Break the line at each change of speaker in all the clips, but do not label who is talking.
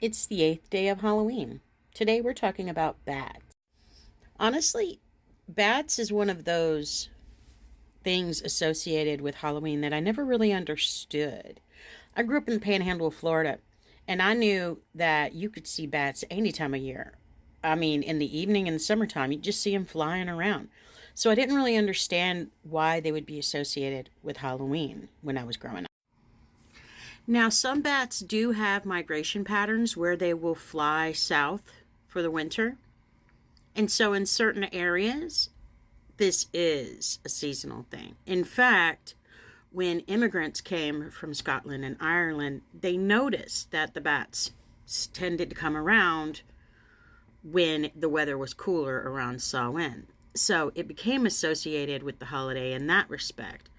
It's the 8th day of Halloween. Today we're talking about bats. Honestly, bats is one of those things associated with Halloween that I never really understood. I grew up in the panhandle of Florida, and I knew that you could see bats any time of year. I mean, in the evening in the summertime, you just see them flying around. So I didn't really understand why they would be associated with Halloween when I was growing up. Now, some bats do have migration patterns where they will fly south for the winter. And so, in certain areas, this is a seasonal thing. In fact, when immigrants came from Scotland and Ireland, they noticed that the bats tended to come around when the weather was cooler around Samhain. So it became associated with the holiday in that respect.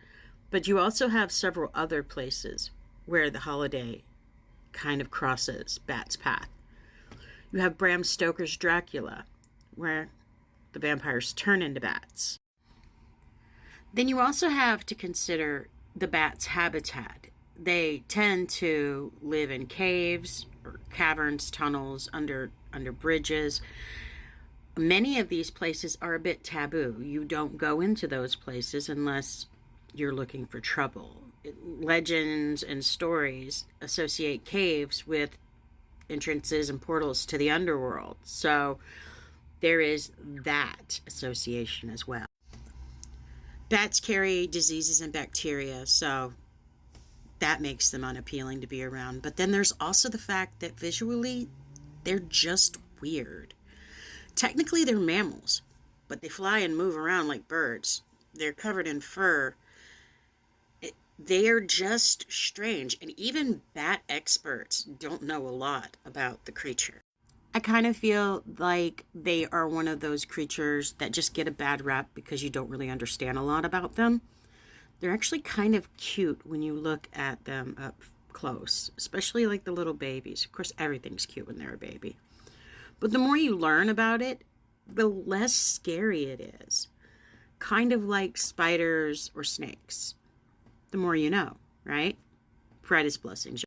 But you also have several other places where the holiday kind of crosses Bat's path. You have Bram Stoker's Dracula, where the vampires turn into bats. Then you also have to consider the bat's habitat. They tend to live in caves or caverns, tunnels, under bridges. Many of these places are a bit taboo. You don't go into those places unless you're looking for trouble. Legends and stories associate caves with entrances and portals to the underworld. So there is that association as well. Bats carry diseases and bacteria, so that makes them unappealing to be around. But then there's also the fact that visually, they're just weird. Technically, they're mammals, but they fly and move around like birds. They're covered in fur. They are just strange, and even bat experts don't know a lot about the creature. I kind of feel like they are one of those creatures that just get a bad rap because you don't really understand a lot about them. They're actually kind of cute when you look at them up close, especially like the little babies. Of course, everything's cute when they're a baby. But the more you learn about it, the less scary it is. Kind of like spiders or snakes. The more you know, right? Pride is blessings.